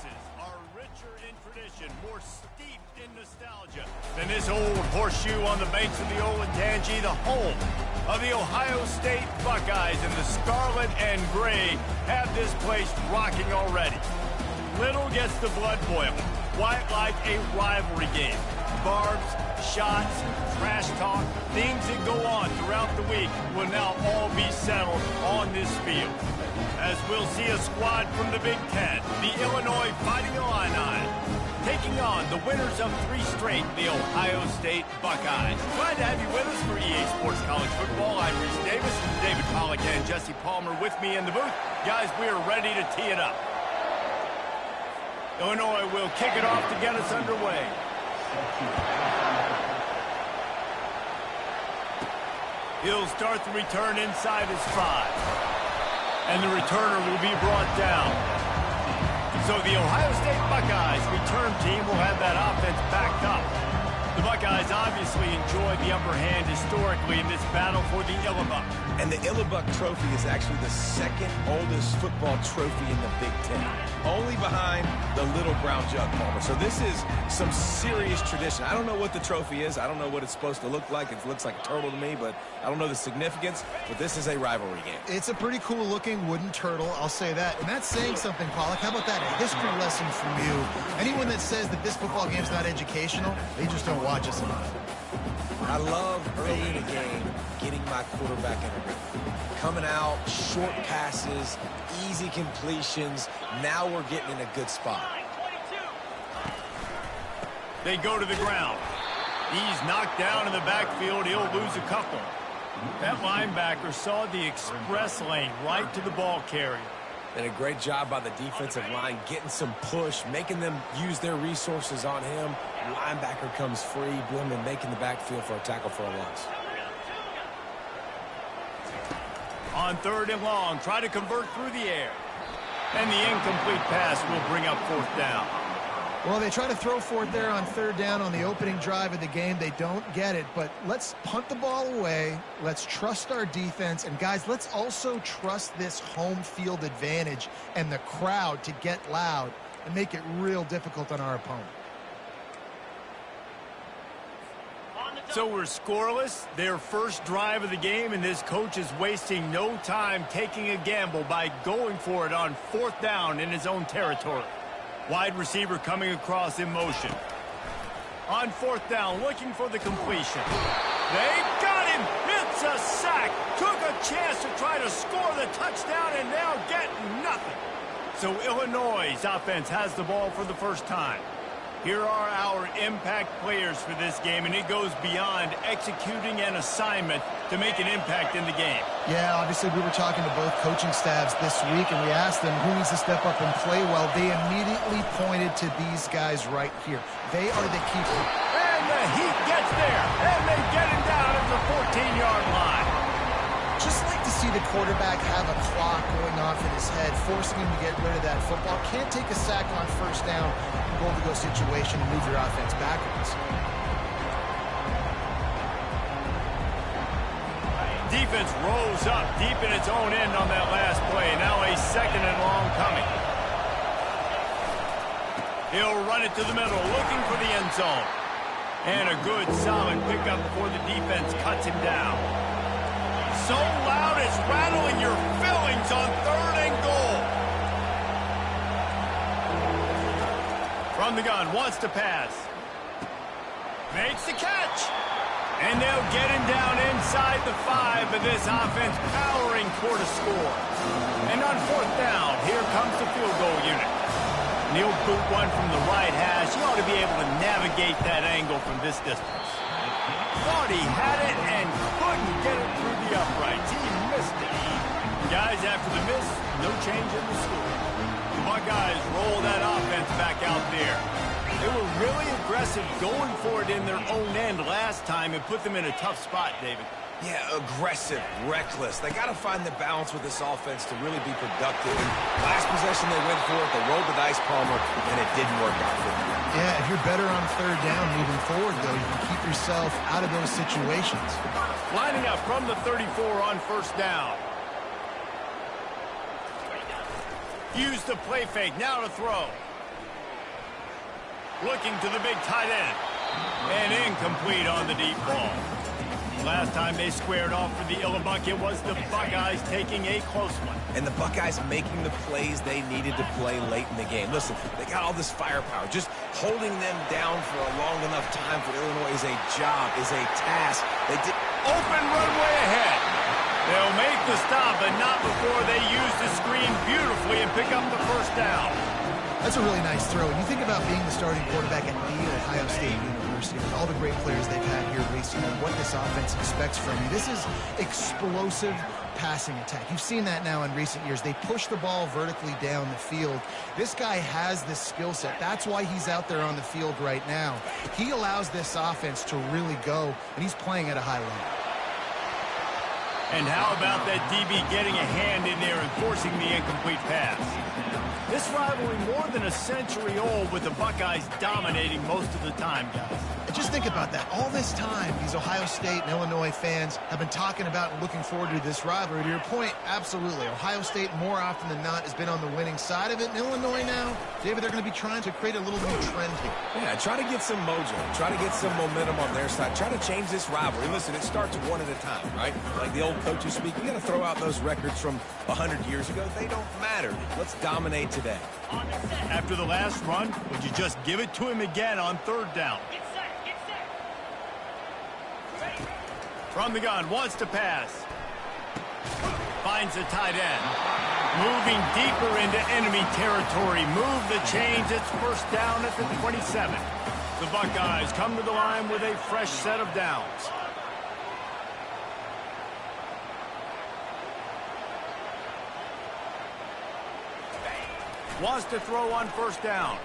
faces are richer in tradition, more steeped in nostalgia than this old horseshoe on the banks of the Olentangy, the home of the Ohio State Buckeyes. And the scarlet and gray have this place rocking already. Little gets the blood boiling, quite like a rivalry game. Barbs, shots, trash talk, things that go on throughout the week will now all be settled on this field. As we'll see a squad from the Big Ten, the Illinois Fighting Illini, taking on the winners of 3 straight, the Ohio State Buckeyes. Glad to have you with us for EA Sports College Football. I'm Reese Davis, David Pollack and Jesse Palmer with me in the booth. Guys, we are ready to tee it up. Illinois will kick it off to get us underway. He'll start the return inside his 5. And the returner will be brought down. So the Ohio State Buckeyes return team will have that offense backed up. The Buckeyes obviously enjoyed the upper hand historically in this battle for the Illibuck. And the Illibuck Trophy is actually the 2nd oldest football trophy in the Big Ten. Only behind the Little Brown Jug, Palmer. So this is some serious tradition. I don't know what the trophy is. I don't know what it's supposed to look like. It looks like a turtle to me, but I don't know the significance. But this is a rivalry game. It's a pretty cool looking wooden turtle, I'll say that. And that's saying something, Pollack. How about that? A history lesson from you. Anyone that says that this football game's not educational, they just don't watch us enough. I love early in a game getting my quarterback in a rhythm. Coming out, short passes, easy completions. Now we're getting in a good spot. They go to the ground. He's knocked down in the backfield. He'll lose a couple. That linebacker saw the express lane right to the ball carrier. And a great job by the defensive line, getting some push, making them use their resources on him. Linebacker comes free, boom, and making the backfield for a tackle for a loss. On 3rd and long, try to convert through the air. And the incomplete pass will bring up 4th down. Well, they try to throw for it there on 3rd down on the opening drive of the game. They don't get it, but let's punt the ball away. Let's trust our defense. And, guys, let's also trust this home field advantage and the crowd to get loud and make it real difficult on our opponent. So we're scoreless, their first drive of the game, and this coach is wasting no time taking a gamble by going for it on 4th down in his own territory. Wide receiver coming across in motion. On 4th down, looking for the completion. They got him! It's a sack! Took a chance to try to score the touchdown and now get nothing. So Illinois' offense has the ball for the first time. Here are our impact players for this game, and it goes beyond executing an assignment to make an impact in the game. Yeah, obviously we were talking to both coaching staffs this week, and we asked them who needs to step up and play well. They immediately pointed to these guys right here. They are the key. And the Heat gets there, and they get him down at the 14-yard line. Just like to see the quarterback have a clock going off in his head, forcing him to get rid of that football. Can't take a sack on 1st down, goal-to-go situation, and move your offense backwards. Defense rolls up deep in its own end on that last play. Now a 2nd and long coming. He'll run it to the middle, looking for the end zone. And a good, solid pickup before the defense cuts him down. So loud it's rattling your fillings on 3rd and goal. From the gun, wants to pass. Makes the catch. And they'll get him down inside the 5, but this offense powering toward a score. And on 4th down, here comes the field goal unit. And he'll boot one from the right hash. He ought to be able to navigate that angle from this distance. Thought he had it and couldn't get it through the uprights. He missed it. Guys, after the miss, no change in the score. The Buckeyes roll that offense back out there. They were really aggressive going for it in their own end last time and put them in a tough spot, David. Yeah, aggressive, reckless. They got to find the balance with this offense to really be productive. And last possession they went for it, they rolled the dice, Palmer, and it didn't work out for them. Yeah, if you're better on 3rd down moving forward, though, you can keep yourself out of those situations. Lining up from the 34 on 1st down. Use the play fake, now to throw. Looking to the big tight end. And incomplete on the deep ball. Last time they squared off for the Illinois, it was the Buckeyes taking a close one. And the Buckeyes making the plays they needed to play late in the game. Listen, they got all this firepower. Just holding them down for a long enough time for Illinois is a job, is a task. They did open runway ahead. They'll make the stop, but not before they use the screen beautifully and pick up the first down. That's a really nice throw. And you think about being the starting quarterback at the Ohio State University with all the great players they've had here recently, what this offense expects from you. This is explosive passing attack. You've seen that now in recent years. They push the ball vertically down the field. This guy has this skill set. That's why he's out there on the field right now. He allows this offense to really go, and he's playing at a high level. And how about that DB getting a hand in there and forcing the incomplete pass? This rivalry more than a century old with the Buckeyes dominating most of the time, guys. Just think about that. All this time, these Ohio State and Illinois fans have been talking about and looking forward to this rivalry. To your point, absolutely. Ohio State, more often than not, has been on the winning side of it. And Illinois now, David, they're going to be trying to create a little new trend here. Yeah, try to get some mojo. Try to get some momentum on their side. Try to change this rivalry. Listen, it starts one at a time, right? Like the old coaches speak, we got to throw out those records from 100 years ago. They don't matter. Let's dominate today. After the last run, would you just give it to him again on third down? From the gun, wants to pass. Finds the tight end. Moving deeper into enemy territory. Move the chains. It's first down at the 27. The Buckeyes come to the line with a fresh set of downs. Wants to throw on first down.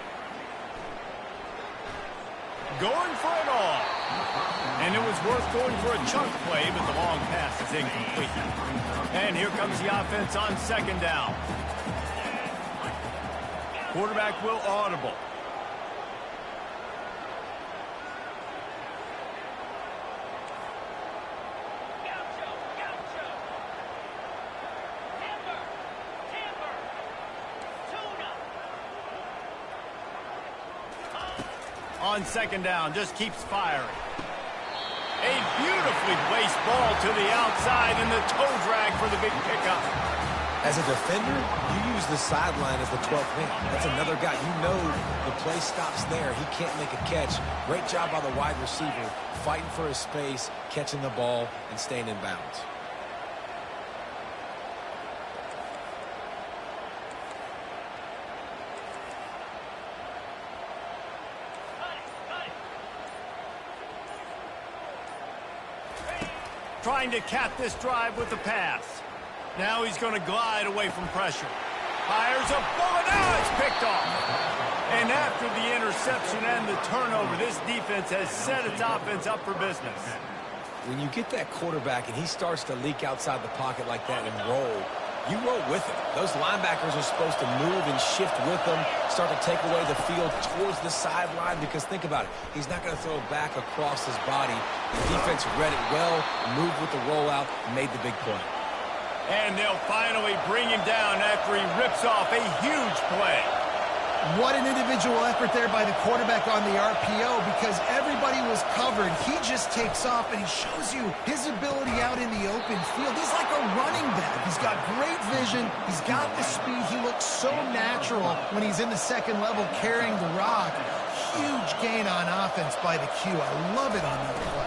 Going for it all. And it was worth going for a chunk play, but the long pass is incomplete. And here comes the offense on second down. Quarterback will audible. On second down, just keeps firing. A beautifully placed ball to the outside and the toe drag for the big pickup. As a defender, you use the sideline as the 12th man. That's another guy. You know the play stops there. He can't make a catch. Great job by the wide receiver, fighting for his space, catching the ball, and staying in bounds. Trying to cap this drive with the pass. Now he's going to glide away from pressure. Fires a bullet. Now it's picked off. And after the interception and the turnover, this defense has set its offense up for business. When you get that quarterback and he starts to leak outside the pocket like that and roll, you roll with him. Those linebackers are supposed to move and shift with them, start to take away the field towards the sideline, because think about it. He's not going to throw back across his body. The defense read it well, moved with the rollout, and made the big play. And they'll finally bring him down after he rips off a huge play. What an individual effort there by the quarterback on the RPO, because everybody was covered. He just takes off, and he shows you his ability out in the open field. He's like a running back. He's got great vision. He's got the speed. He looks so natural when he's in the second level carrying the rock. Huge gain on offense by the Q. I love it on that play.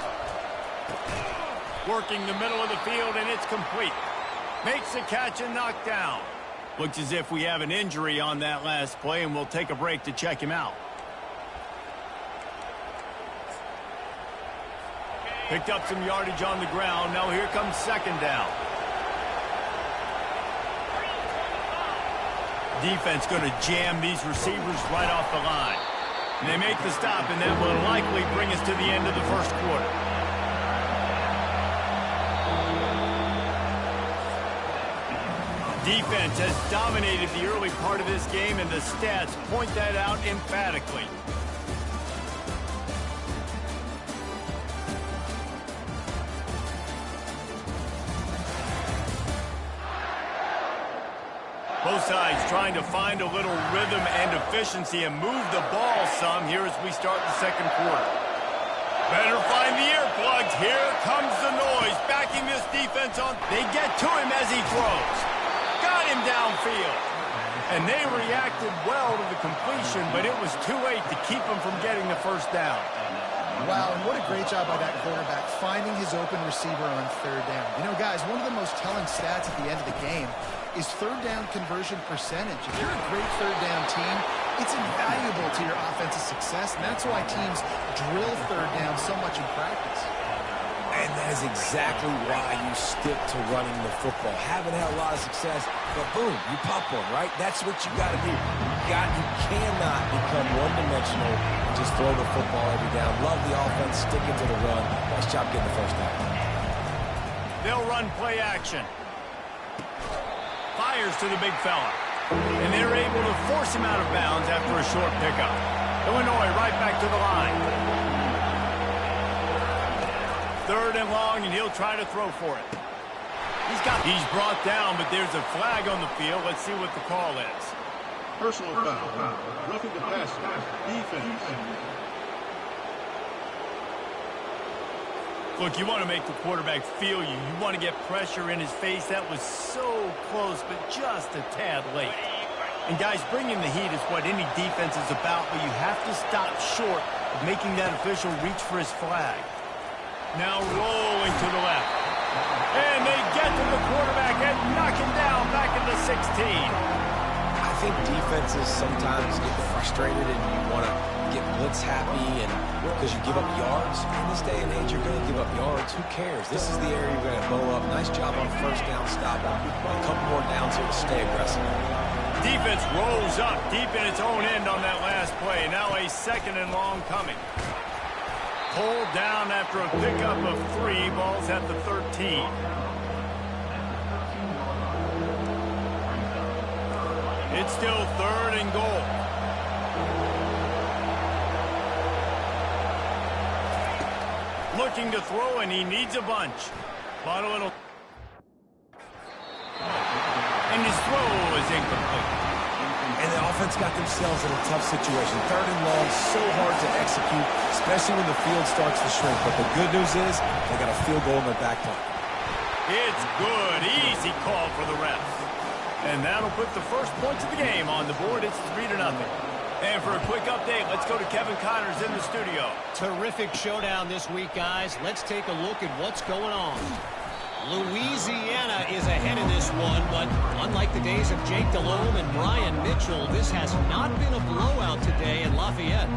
Working the middle of the field, and it's complete. Makes the catch and knocked down. Looks as if we have an injury on that last play, and we'll take a break to check him out. Picked up some yardage on the ground. Now here comes second down. Defense going to jam these receivers right off the line. And they make the stop, and that will likely bring us to the end of the first quarter. Defense has dominated the early part of this game, and the stats point that out emphatically. Both sides trying to find a little rhythm and efficiency and move the ball some here as we start the second quarter. Better find the earplugs. Here comes the noise. Backing this defense on. They get to him as he throws. Got him downfield. And they reacted well to the completion, but it was too late to keep him from getting the first down. Wow, and what a great job by that quarterback, finding his open receiver on third down. You know, guys, one of the most telling stats at the end of the game is third down conversion percentage. If you're a great third down team, it's invaluable to your offensive success, and that's why teams drill third down so much in practice. And that is exactly why you stick to running the football. Haven't had a lot of success, but boom, you pop one, right? That's what you got to do. You cannot become one-dimensional and just throw the football every down. Love the offense, sticking to the run. Nice job getting the first down. They'll run play action. Fires to the big fella. And they're able to force him out of bounds after a short pickup. Illinois right back to the line. Third and long, and he'll try to throw for it. He's brought down, but there's a flag on the field. Let's see what the call is. Personal foul. Roughing the passer. Defense. Look, you want to make the quarterback feel you. You want to get pressure in his face. That was so close, but just a tad late. And, guys, bringing the heat is what any defense is about, but you have to stop short of making that official reach for his flag. Now rolling to the left. And they get to the quarterback and knock him down back at the 16. I think defenses sometimes get frustrated and you want to get blitz happy and because you give up yards. In this day and age, you're going to give up yards. Who cares? This is the area you're going to bow up. Nice job on first down stop. A couple more downs here to stay aggressive. Defense rolls up deep in its own end on that last play. Now a second and long coming. Pulled down after a pickup of 3. Ball's at the 13. It's still third and goal. Looking to throw, and he needs a bunch. Bottle. And his throw is incomplete. And the offense got themselves in a tough situation. Third and long, so hard to execute, especially when the field starts to shrink. But the good news is they got a field goal in their back pocket. It's good. Easy call for the refs. And that'll put the first points of the game on the board. It's 3-0. And for a quick update, let's go to Kevin Connors in the studio. Terrific showdown this week, guys. Let's take a look at what's going on. Louisiana is ahead in this one, but unlike the days of Jake Delhomme and Brian Mitchell, this has not been a blowout today in Lafayette.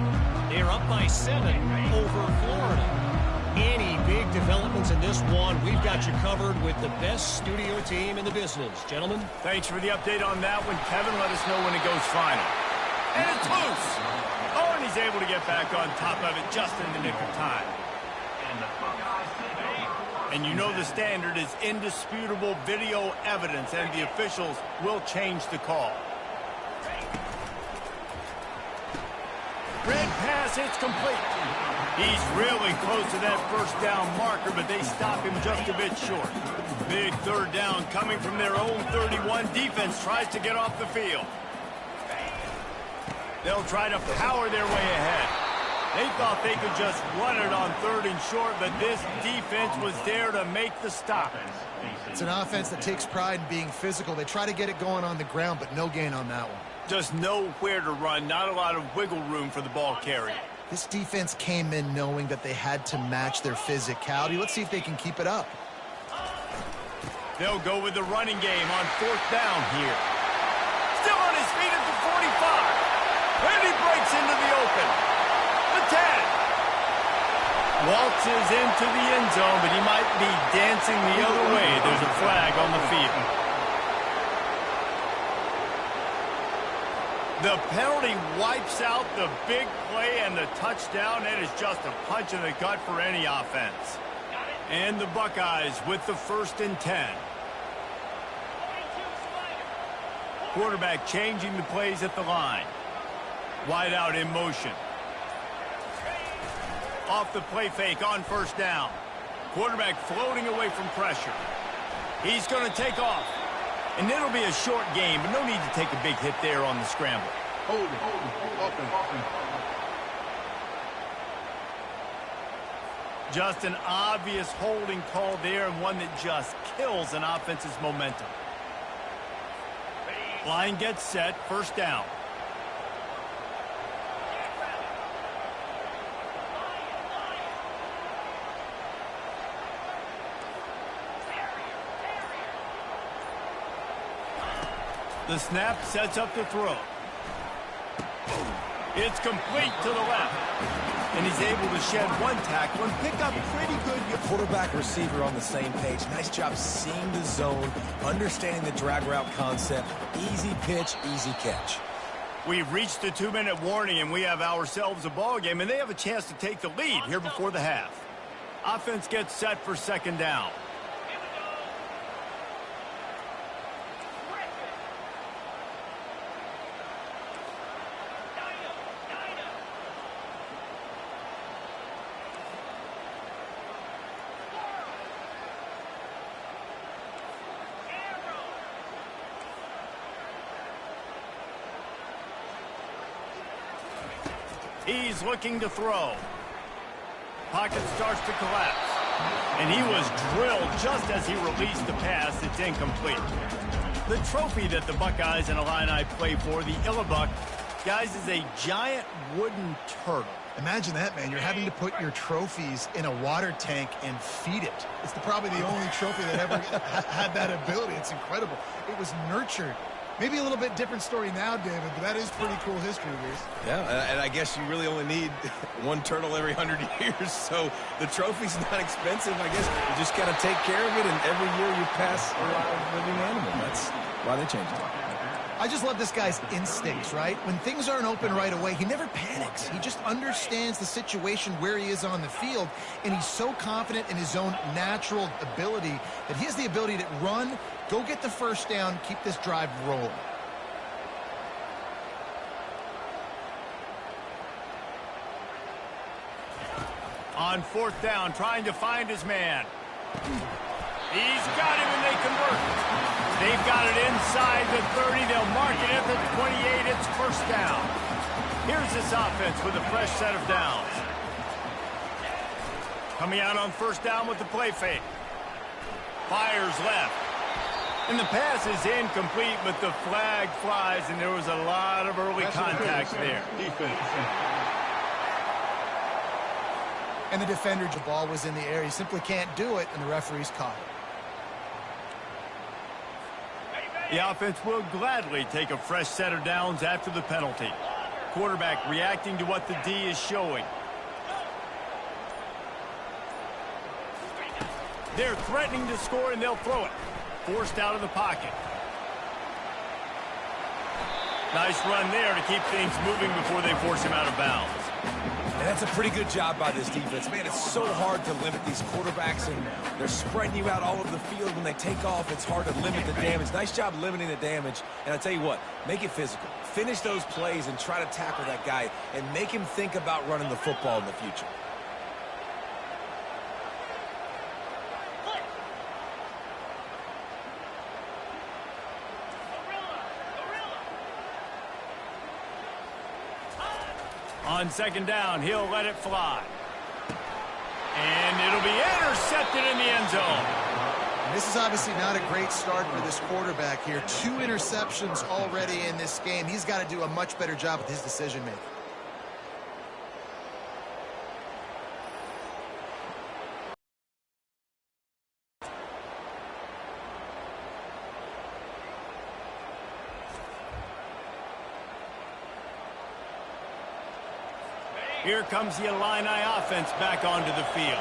They're up by 7 over Florida. Any big developments in this one, we've got you covered with the best studio team in the business. Gentlemen? Thanks for the update on that one. Kevin, let us know when it goes final. And it's loose. Oh, and he's able to get back on top of it just in the nick of time. And you know the standard is indisputable video evidence, and the officials will change the call. Red pass, it's complete. He's really close to that first down marker, but they stop him just a bit short. Big third down coming from their own 31. Defense tries to get off the field. They'll try to power their way ahead. They thought they could just run it on third and short, but this defense was there to make the stop. It's an offense that takes pride in being physical. They try to get it going on the ground, but no gain on that one. Just nowhere to run, not a lot of wiggle room for the ball carrier. This defense came in knowing that they had to match their physicality. Let's see if they can keep it up. They'll go with the running game on fourth down here. Still on his feet at the 45. And he breaks into the open. The 10. Waltzes into the end zone, but he might be dancing the other way. There's a flag on the field. The penalty wipes out the big play and the touchdown. It is just a punch in the gut for any offense. And the Buckeyes with the 1st and 10. Quarterback changing the plays at the line. Wide out in motion. Off the play fake on first down. Quarterback floating away from pressure. He's going to take off. And it'll be a short game, but no need to take a big hit there on the scramble. Holding. Offense. Just an obvious holding call there, and one that just kills an offense's momentum. Line gets set, first down. The snap sets up the throw. It's complete to the left. And he's able to shed one tackle and pick up pretty good. Quarterback, receiver on the same page. Nice job seeing the zone, understanding the drag route concept. Easy pitch, easy catch. We've reached the 2-minute warning, and we have ourselves a ball game, and they have a chance to take the lead here before the half. Offense gets set for second down. He's looking to throw. Pocket starts to collapse. And he was drilled just as he released the pass. It's incomplete. The trophy that the Buckeyes and Illini play for, the Illibuck, guys, is a giant wooden turtle. Imagine that, man. You're having to put your trophies in a water tank and feed it. It's probably the only trophy that ever had that ability. It's incredible. It was nurtured. Maybe a little bit different story now, David, but that is pretty cool history, Reese. Yeah, and I guess you really only need one turtle every 100 years, so the trophy's not expensive. I guess you just got to take care of it, and every year you pass a live living animal. That's why they changed it. I just love this guy's instincts, right? When things aren't open right away, he never panics. He just understands the situation where he is on the field, and he's so confident in his own natural ability that he has the ability to run, go get the first down, keep this drive rolling. On fourth down, trying to find his man. He's got him, and they convert. They've got it inside the 30. They'll mark it at the 28. It's first down. Here's this offense with a fresh set of downs. Coming out on first down with the play fake. Fires left. And the pass is incomplete, but the flag flies, and there was a lot of early contact there. Defense. And the defender, the ball was in the air. He simply can't do it, and the referee's caught it. The offense will gladly take a fresh set of downs after the penalty. Quarterback reacting to what the D is showing. They're threatening to score, and they'll throw it. Forced out of the pocket. Nice run there to keep things moving before they force him out of bounds. And that's a pretty good job by this defense. Man, it's so hard to limit these quarterbacks, and they're spreading you out all over the field. When they take off, it's hard to limit the damage. Nice job limiting the damage. And I tell you what, make it physical. Finish those plays and try to tackle that guy and make him think about running the football in the future. On second down, he'll let it fly. And it'll be intercepted in the end zone. And this is obviously not a great start for this quarterback here. 2 interceptions already in this game. He's got to do a much better job with his decision-making. Here comes the Illini offense back onto the field.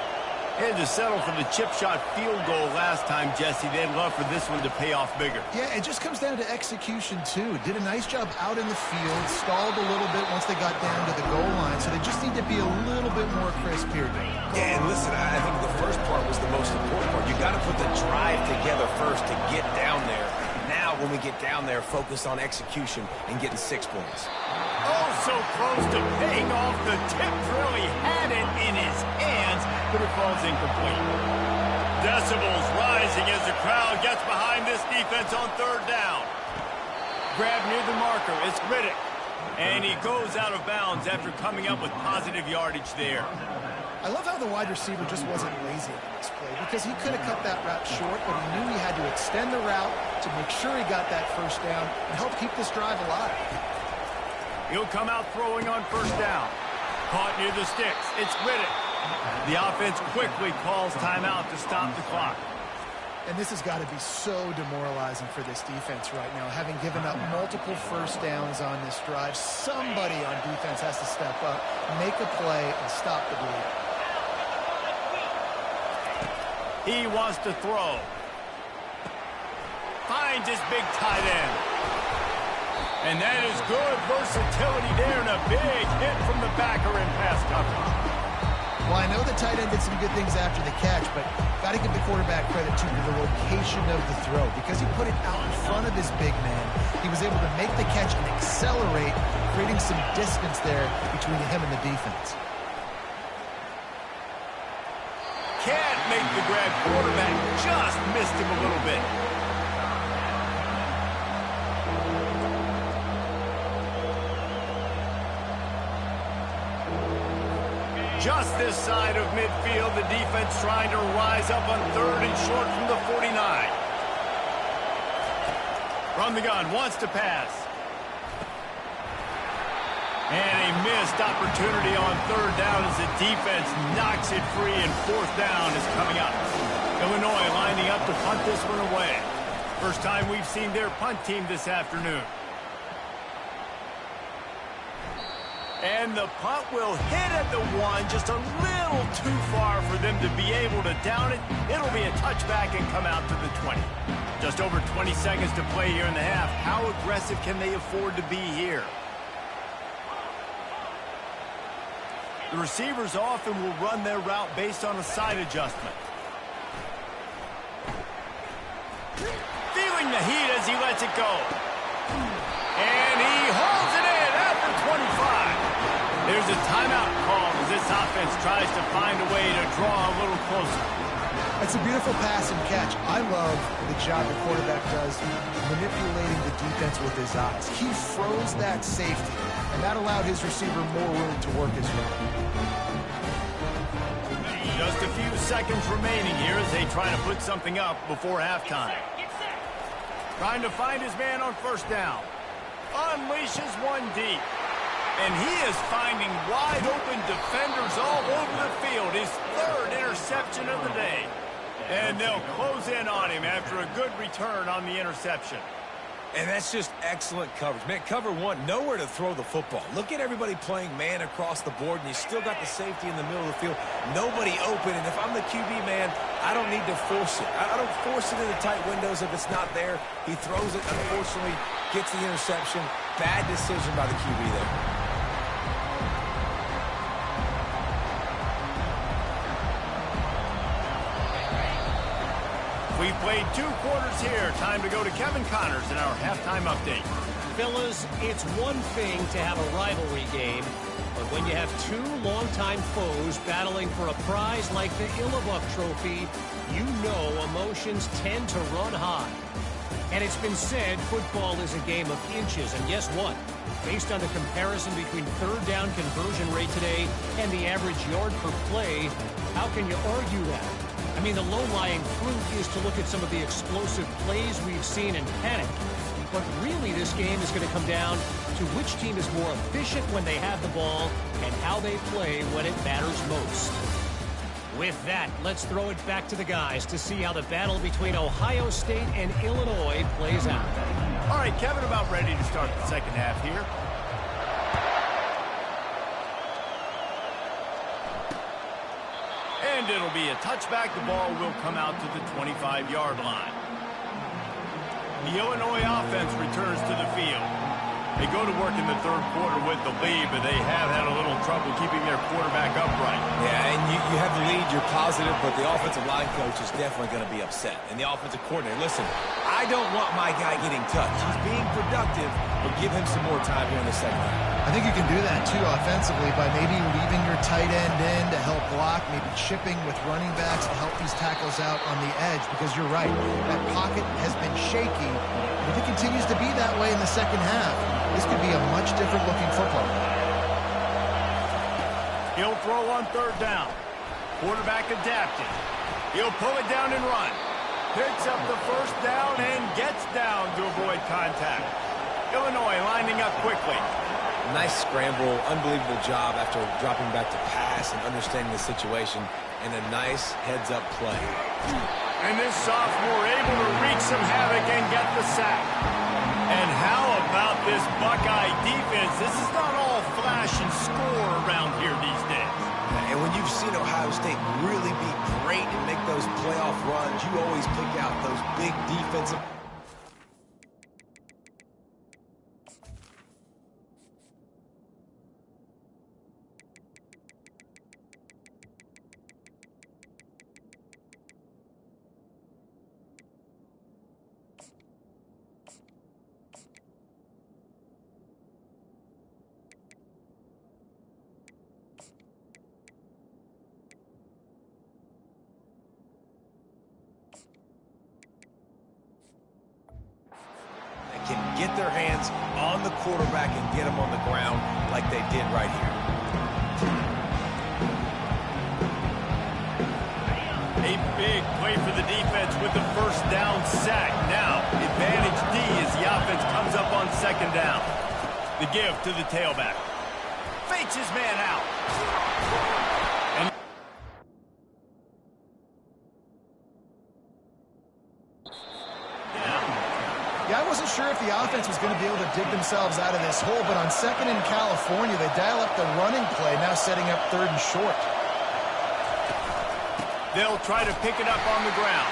Had to settle for the chip shot field goal last time, Jesse. They'd love for this one to pay off bigger. Yeah, it just comes down to execution, too. Did a nice job out in the field, stalled a little bit once they got down to the goal line, so they just need to be a little bit more crisp here. Yeah, and listen, I think the first part was the most important part. You got to put the drive together first to get down there. Now, when we get down there, focus on execution and getting 6 points. Oh, so close to paying off the tip. Really had it in his hands, but it falls incomplete. decibels rising as the crowd gets behind this defense on third down. Grab near the marker. It's Riddick. And he goes out of bounds after coming up with positive yardage there. I love how the wide receiver just wasn't lazy on this play because he could have cut that route short, but he knew he had to extend the route to make sure he got that first down and help keep this drive alive. He'll come out throwing on first down. Caught near the sticks. It's Riddick. The offense quickly calls timeout to stop the clock. And this has got to be so demoralizing for this defense right now. Having given up multiple first downs on this drive, somebody on defense has to step up, make a play, and stop the bleed. He wants to throw. Finds his big tight end. And that is good versatility there and a big hit from the backer in pass coverage. Well, I know the tight end did some good things after the catch, but got to give the quarterback credit, too, for the location of the throw. Because he put it out in front of his big man, he was able to make the catch and accelerate, creating some distance there between him and the defense. Can't make the grab. Quarterback just missed him a little bit. Just this side of midfield, the defense trying to rise up on third and short from the 49. From the gun, wants to pass. And a missed opportunity on third down as the defense knocks it free, and fourth down is coming up. Illinois lining up to punt this one away. First time we've seen their punt team this afternoon. And the punt will hit at the one, just a little too far for them to be able to down it. It'll be a touchback and come out to the 20. Just over 20 seconds to play here in the half. How aggressive can they afford to be here? The receivers often will run their route based on a side adjustment. Feeling the heat as he lets it go. And he holds it in after 25. There's a timeout called as this offense tries to find a way to draw a little closer. That's a beautiful pass and catch. I love the job the quarterback does manipulating the defense with his eyes. He froze that safety, and that allowed his receiver more room to work his route. Just a few seconds remaining here as they try to put something up before halftime. Trying to find his man on first down. Unleashes one deep. And he is finding wide-open defenders all over the field. His third interception of the day. And they'll close in on him after a good return on the interception. And that's just excellent coverage. Man, cover one, nowhere to throw the football. Look at everybody playing man across the board, and you still got the safety in the middle of the field. Nobody open, and if I'm the QB, man, I don't need to force it. I don't force it into tight windows if it's not there. He throws it, unfortunately, gets the interception. Bad decision by the QB there. We've played 2 quarters here. Time to go to Kevin Connors in our halftime update. Fellas, it's one thing to have a rivalry game, but when you have 2 longtime foes battling for a prize like the Illabuk Trophy, you know emotions tend to run high. And it's been said football is a game of inches, and guess what? Based on the comparison between third down conversion rate today and the average yard per play, how can you argue that? I mean, the low-lying fruit is to look at some of the explosive plays we've seen and panic. But really, this game is going to come down to which team is more efficient when they have the ball and how they play when it matters most. With that, let's throw it back to the guys to see how the battle between Ohio State and Illinois plays out. All right, Kevin, about ready to start the second half here. And it'll be a touchback. The ball will come out to the 25-yard line. The Illinois offense returns to the field. They go to work in the third quarter with the lead, but they have had a little trouble keeping their quarterback upright. Yeah, and you have the lead, you're positive, but the offensive line coach is definitely going to be upset. And the offensive coordinator, listen, I I don't want my guy getting touched. He's being productive, but give him some more time here in the second half. I think you can do that, too, offensively, by maybe leaving your tight end in to help block, maybe chipping with running backs to help these tackles out on the edge, because you're right, that pocket has been shaky. And if it continues to be that way in the second half, this could be a much different-looking football. He'll throw on third down. Quarterback adapted. He'll pull it down and run. Picks up the first down and gets down to avoid contact. Illinois lining up quickly. Nice scramble, unbelievable job after dropping back to pass and understanding the situation, and a nice heads-up play. And this sophomore able to wreak some havoc and get the sack. And how about this Buckeye defense? This is not all flash and score around here these days. And when you've seen Ohio State really be great and make those playoff runs, you always pick out those big defensive... can get their hands on the quarterback and get him on the ground like they did right here. A big play for the defense with the first down sack. Now, advantage D as the offense comes up on second down. The give to the tailback. Fakes his man out. Yeah, I wasn't sure if the offense was going to be able to dig themselves out of this hole, but on second in California, they dial up the running play, now setting up third and short. They'll try to pick it up on the ground.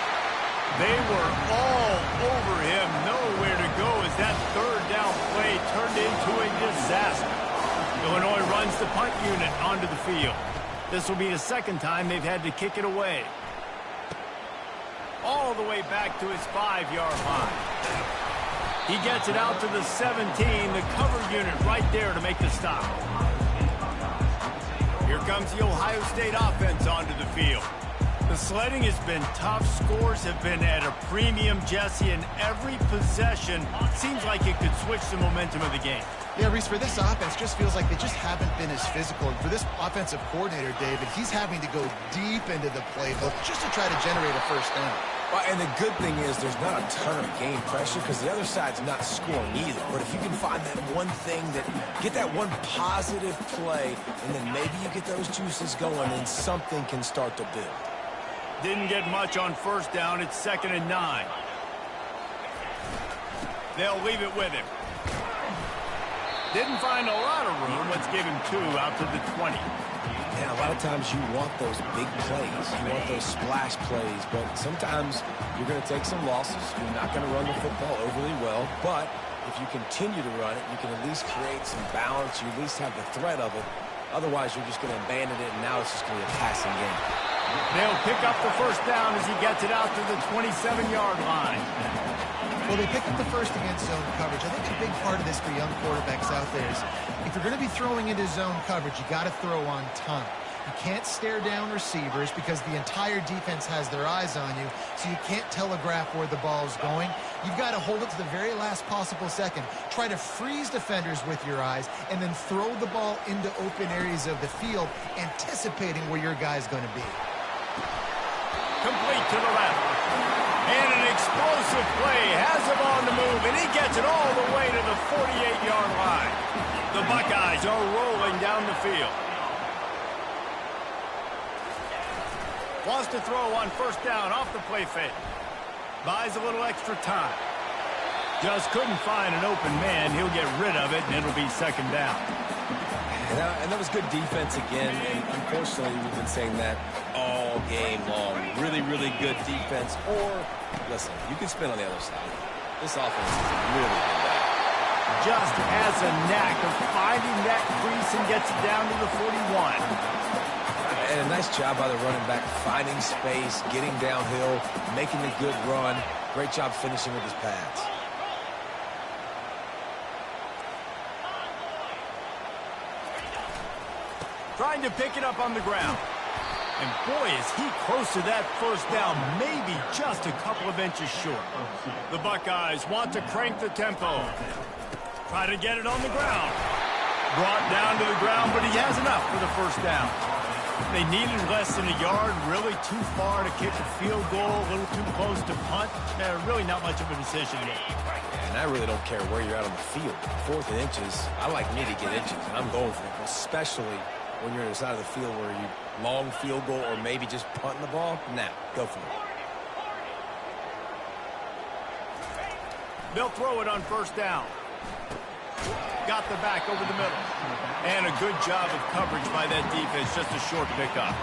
They were all over him, nowhere to go as that third down play turned into a disaster. Illinois runs the punt unit onto the field. This will be the second time they've had to kick it away. All the way back to his 5-yard line. He gets it out to the 17, the cover unit right there to make the stop. Here comes the Ohio State offense onto the field. The sledding has been tough. Scores have been at a premium, Jesse, and every possession seems like it could switch the momentum of the game. Yeah, Reese, for this offense, just feels like they just haven't been as physical. And for this offensive coordinator, David, he's having to go deep into the playbook just to try to generate a first down. Well, and the good thing is there's not a ton of game pressure because the other side's not scoring either. But if you can find that one thing, get that one positive play, and then maybe you get those juices going and something can start to build. Didn't get much on first down. It's 2nd and 9. They'll leave it with him. Didn't find a lot of room. Let's give him 2 out to the 20. Yeah, a lot of times you want those big plays. You want those splash plays. But sometimes you're going to take some losses. You're not going to run the football overly well. But if you continue to run it, you can at least create some balance. You at least have the threat of it. Otherwise, you're just going to abandon it, and now it's just going to be a passing game. They'll pick up the first down as he gets it out to the 27-yard line. Well, they picked up the first against zone coverage. I think a big part of this for young quarterbacks out there is if you're going to be throwing into zone coverage, you got to throw on time. You can't stare down receivers because the entire defense has their eyes on you, so you can't telegraph where the ball's going. You've got to hold it to the very last possible second. Try to freeze defenders with your eyes and then throw the ball into open areas of the field, anticipating where your guy's going to be. Complete to the left. And an explosive play has him on the move, and he gets it all the way to the 48-yard line. The Buckeyes are rolling down the field. Wants to throw on first down off the play fake. Buys a little extra time. Just couldn't find an open man. He'll get rid of it, and it'll be 2nd down. And that was good defense again, and unfortunately we've been saying that all game long. Really, really good defense. Or, listen, you can spin on the other side. This offense is really good. Just has a knack of finding that crease and gets it down to the 41. And a nice job by the running back, finding space, getting downhill, making a good run. Great job finishing with his pads. Trying to pick it up on the ground. And boy, is he close to that first down, maybe just a couple of inches short. The Buckeyes want to crank the tempo. Try to get it on the ground. Brought down to the ground, but he has enough for the first down. They needed less than a yard, really too far to kick a field goal, a little too close to punt. Really not much of a decision there. And I really don't care where you're at on the field. 4th and inches, I like me to get inches, and I'm going for it, especially when you're on the side of the field where you long field goal or maybe just punting the ball. Now, go for it. They'll throw it on first down. Got the back over the middle. And a good job of coverage by that defense, just a short pickup.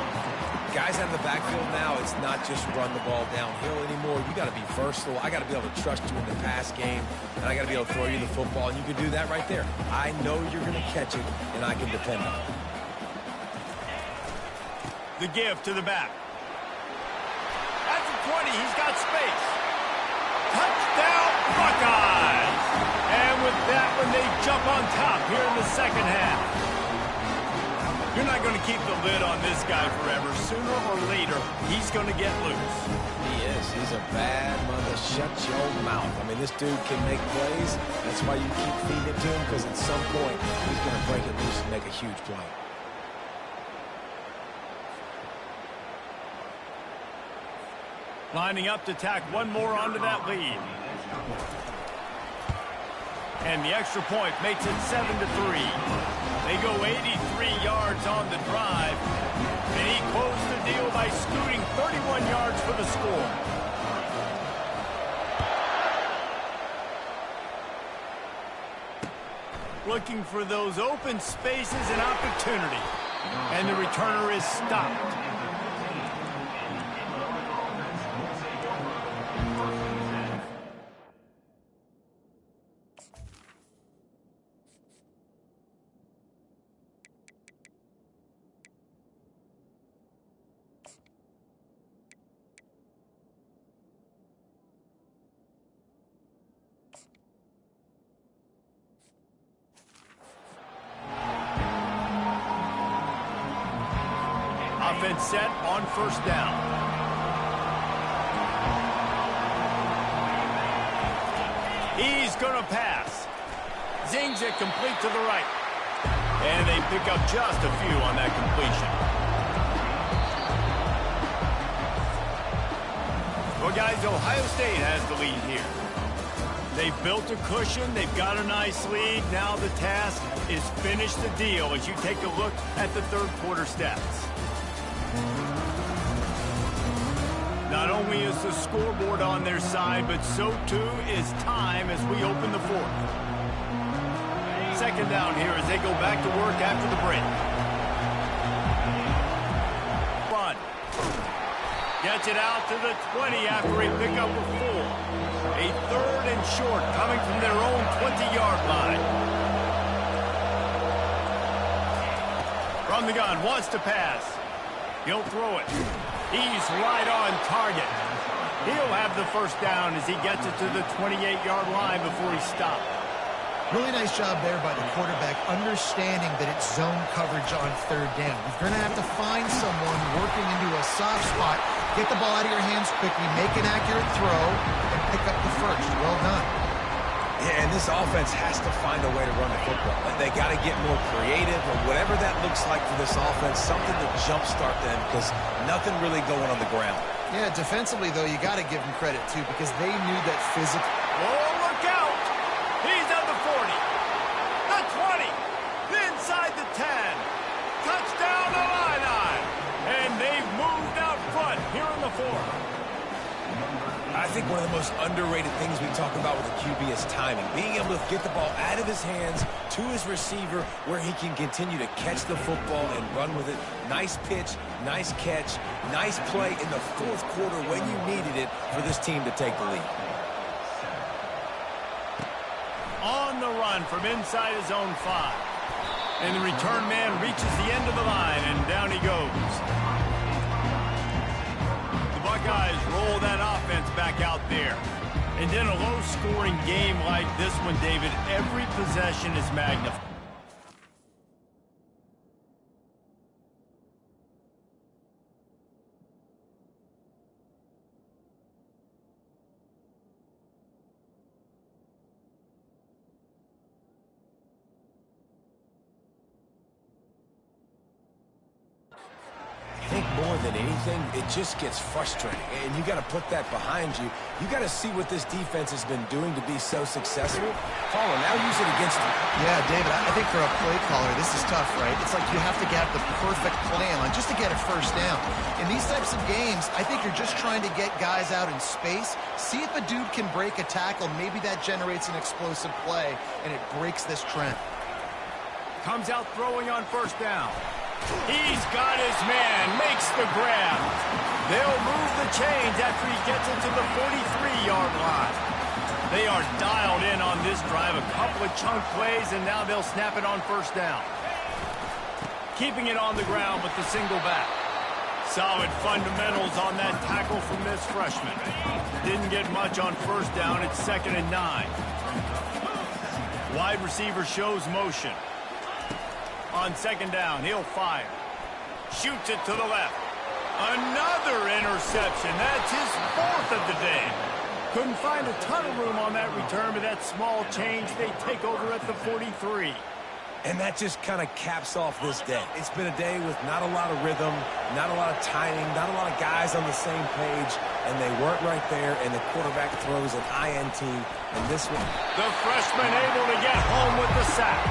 Guys out of the backfield now, it's not just run the ball downhill anymore. You got to be versatile. I got to be able to trust you in the pass game, and I got to be able to throw you the football, and you can do that right there. I know you're going to catch it, and I can depend on it. The give to the back. At the 20, he's got space. Touchdown, Buckeyes! And with that one, they jump on top here in the second half. You're not going to keep the lid on this guy forever. Sooner or later, he's going to get loose. He is. He's a bad mother. Shut your mouth. I mean, this dude can make plays. That's why you keep feeding it to him, because at some point, he's going to break it loose and make a huge play. Lining up to tack one more onto that lead. And the extra point makes it 7-3. They go 83 yards on the drive. And he closed the deal by scooting 31 yards for the score. Looking for those open spaces and opportunity. And the returner is stopped. Offense set on first down. He's going to pass. Zings it complete to the right. And they pick up just a few on that completion. Well, guys, Ohio State has the lead here. They've built a cushion. They've got a nice lead. Now the task is finish the deal as you take a look at the third quarter stats. Not only is the scoreboard on their side, but so too is time as we open the fourth. Second down here as they go back to work after the break. Run. Gets it out to the 20 after a pickup of 4. A 3rd and short coming from their own 20-yard line. From the gun, wants to pass. He'll throw it. He's right on target. He'll have the first down as he gets it to the 28-yard line before he stopped. Really nice job there by the quarterback, understanding that it's zone coverage on third down. You're going to have to find someone working into a soft spot, get the ball out of your hands quickly, make an accurate throw, and pick up the first. Well done. Yeah, and this offense has to find a way to run the football. They got to get more creative, or whatever that looks like for this offense, something to jumpstart them, because nothing really going on the ground. Yeah, defensively, though, you got to give them credit, too, because they knew that physical. Oh, look out! He's at the 40, the 20, inside the 10. Touchdown to Illini. And they've moved out front here in the fourth. I think one of the most underrated things we talk about with a QB is timing. Being able to get the ball out of his hands to his receiver where he can continue to catch the football and run with it. Nice pitch, nice catch, nice play in the fourth quarter when you needed it for this team to take the lead. On the run from inside his own 5. And the return man reaches the end of the line, and down he goes. The Buckeyes roll that offense back out there. And in a low-scoring game like this one, David, every possession is magnified. I think more than anything, it just gets frustrating, and you got to put that behind you. You got to see what this defense has been doing to be so successful. Caller, now use it against them. Yeah, David, I think for a play caller, this is tough, right? It's like you have to get the perfect plan on just to get a first down. In these types of games, I think you're just trying to get guys out in space, see if a dude can break a tackle. Maybe that generates an explosive play, and it breaks this trend. Comes out throwing on first down. He's got his man, makes the grab. They'll move the chains after he gets it to the 43-yard line. They are dialed in on this drive, a couple of chunk plays, and now they'll snap it on first down. Keeping it on the ground with the single back. Solid fundamentals on that tackle from this freshman. Didn't get much on first down. It's 2nd and 9. Wide receiver shows motion. On 2nd down, he'll fire. Shoots it to the left. Another interception. That's his 4th of the day. Couldn't find a ton of room on that return, but that small change, they take over at the 43. And that just kind of caps off this day. It's been a day with not a lot of rhythm, not a lot of timing, not a lot of guys on the same page, and they weren't right there, and the quarterback throws an INT, and this one. The freshman able to get home with the sack.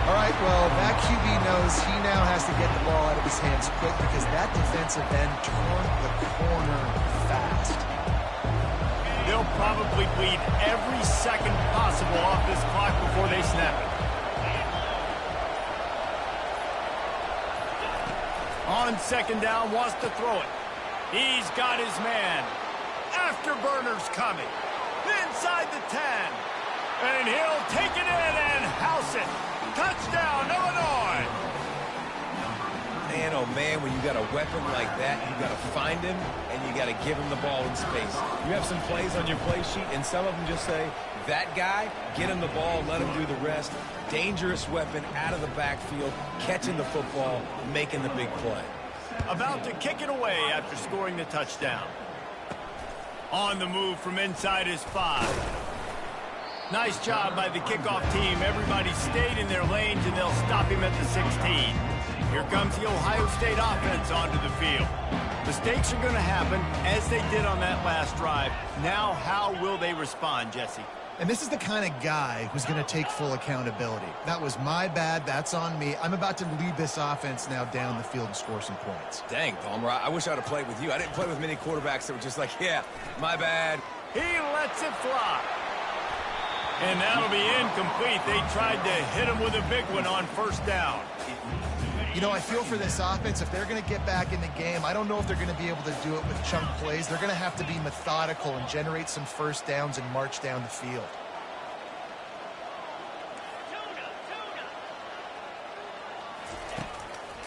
All right, well, that QB knows he now has to get the ball out of his hands quick because that defensive end turned the corner fast. They'll probably bleed every second possible off this clock before they snap it. On 2nd down, wants to throw it. He's got his man. Afterburners coming. Inside the 10. And he'll take it in and house it. Touchdown, Illinois! Man, oh man, when you got a weapon like that, you got to find him, and you got to give him the ball in space. You have some plays on your play sheet, and some of them just say, that guy, get him the ball, let him do the rest. Dangerous weapon out of the backfield, catching the football, making the big play. About to kick it away after scoring the touchdown. On the move from inside his 5. Nice job by the kickoff team. Everybody stayed in their lanes, and they'll stop him at the 16. Here comes the Ohio State offense onto the field. Mistakes are going to happen, as they did on that last drive. Now, how will they respond, Jesse? And this is the kind of guy who's going to take full accountability. That was my bad. That's on me. I'm about to lead this offense now down the field and score some points. Dang, Palmer, I wish I'd have played with you. I didn't play with many quarterbacks that were just like, yeah, my bad. He lets it fly. And that'll be incomplete. They tried to hit him with a big one on first down. You know, I feel for this offense, if they're going to get back in the game, I don't know if they're going to be able to do it with chunk plays. They're going to have to be methodical and generate some first downs and march down the field.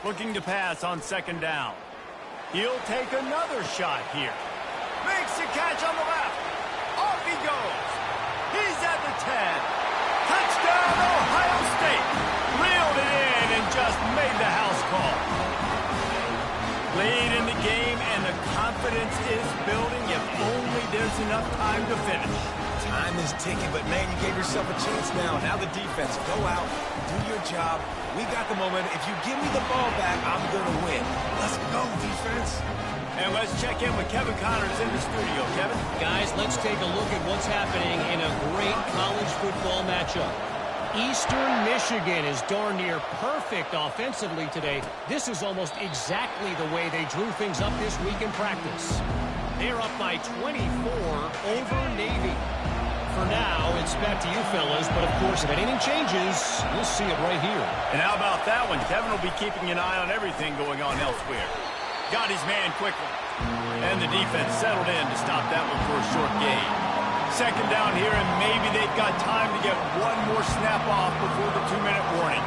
Looking to pass on 2nd down. He'll take another shot here. Makes the catch on the left. Off he goes. He's at the 10. Touchdown, Ohio State. Reeled it in and just made the house call. Late in the game, and the confidence is building if only there's enough time to finish. Time is ticking, but man, you gave yourself a chance now. Now the defense, go out, do your job. We got the moment. If you give me the ball back, I'm going to win. Let's go, defense. And let's check in with Kevin Connors in the studio. Kevin? Guys, let's take a look at what's happening in a great college football matchup. Eastern Michigan is darn near perfect offensively today. This is almost exactly the way they drew things up this week in practice. They're up by 24 over Navy. For now, it's back to you fellas, but of course, if anything changes, we'll see it right here. And how about that one? Kevin will be keeping an eye on everything going on elsewhere. Got his man quickly. And the defense settled in to stop that one for a short gain. 2nd down here, and maybe they've got time to get one more snap off before the 2-minute warning.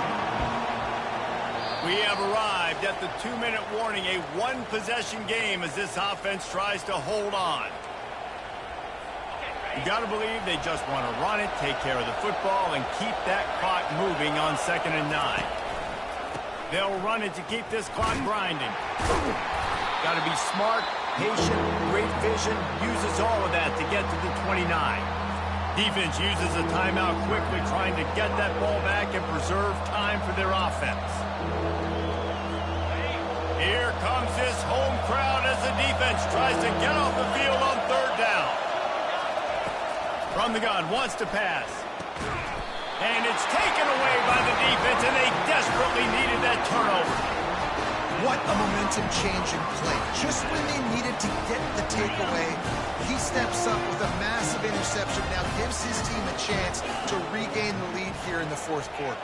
We have arrived at the 2-minute warning, a one-possession game as this offense tries to hold on. You got to believe they just want to run it, take care of the football, and keep that clock moving on 2nd and 9. They'll run it to keep this clock grinding. Got to be smart, patient, great vision, uses all of that to get to the 29. Defense uses a timeout quickly, trying to get that ball back and preserve time for their offense. Here comes this home crowd as the defense tries to get off the field on 3rd down. From the gun, wants to pass. And it's taken away by the defense, and they desperately needed that turnover. What a momentum-changing play. Just when they needed to get the takeaway, he steps up with a massive interception, now gives his team a chance to regain the lead here in the 4th quarter.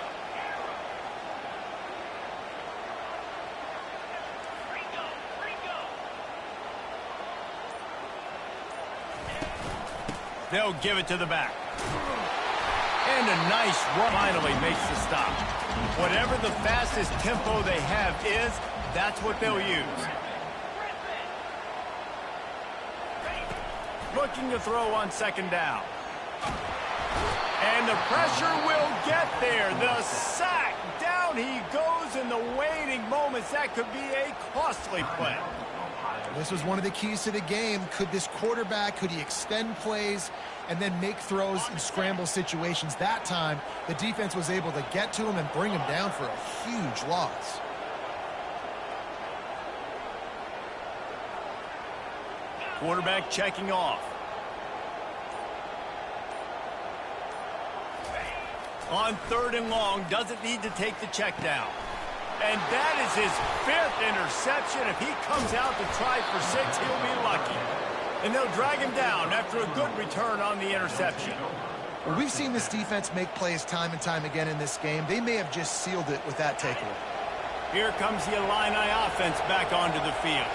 They'll give it to the back. And a nice run finally makes the stop. Whatever the fastest tempo they have is, that's what they'll use. Looking to throw on 2nd down. And the pressure will get there. The sack. Down he goes in the waiting moments. That could be a costly play. This was one of the keys to the game. Could this quarterback, could he extend plays and then make throws in scramble situations? That time, the defense was able to get to him and bring him down for a huge loss. Quarterback checking off. On 3rd and long, doesn't need to take the check down. And that is his 5th interception. If he comes out to try for 6, he'll be lucky. And they'll drag him down after a good return on the interception. Well, we've seen this defense make plays time and time again in this game. They may have just sealed it with that takeaway. Here comes the Illini offense back onto the field.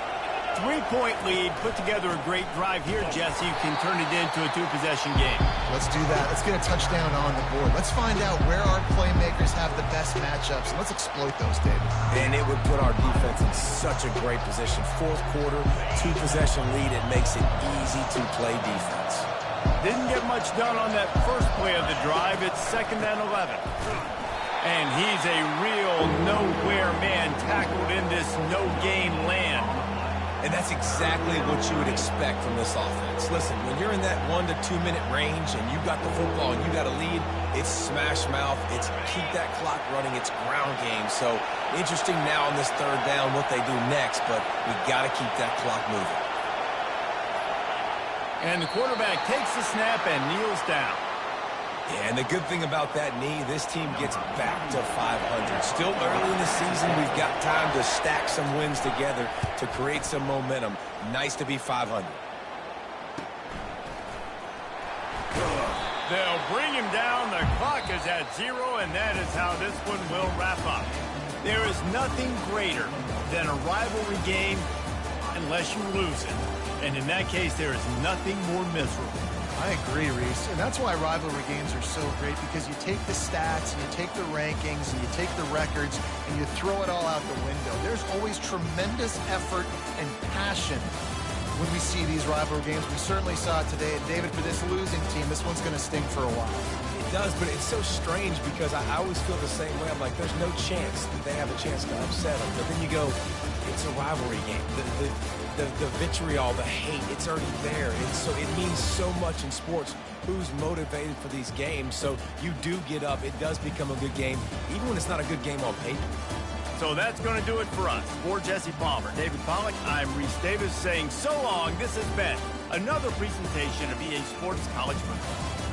3-point lead, put together a great drive here, Jesse. You can turn it into a 2-possession game. Let's do that. Let's get a touchdown on the board. Let's find out where our playmakers have the best matchups, and let's exploit those, David. And it would put our defense in such a great position. 4th quarter, 2-possession lead. It makes it easy to play defense. Didn't get much done on that first play of the drive. It's 2nd and 11. And he's a real nowhere man tackled in this no-gain land. And that's exactly what you would expect from this offense. Listen, when you're in that 1 to 2 minute range and you got the football and you got a lead, it's smash mouth, it's keep that clock running, it's ground game. So interesting now on this 3rd down what they do next, but we got to keep that clock moving. And the quarterback takes the snap and kneels down. Yeah, and the good thing about that knee, this team gets back to 500. Still early in the season, we've got time to stack some wins together to create some momentum. Nice to be 500. They'll bring him down. The clock is at 0, and that is how this one will wrap up. There is nothing greater than a rivalry game unless you lose it. And in that case, there is nothing more miserable. I agree, Reese. And that's why rivalry games are so great, because you take the stats, and you take the rankings, and you take the records, and you throw it all out the window. There's always tremendous effort and passion when we see these rivalry games. We certainly saw it today. And David, for this losing team, this one's going to sting for a while. It does, but it's so strange because I always feel the same way. I'm like, there's no chance that they have a chance to upset them. But then you go, it's a rivalry game. The vitriol, the hate, it's already there. So it means so much in sports. Who's motivated for these games? So you do get up. It does become a good game, even when it's not a good game on paper. So that's going to do it for us. For Jesse Palmer, David Pollack, I'm Reese Davis saying so long. This has been another presentation of EA Sports College Football.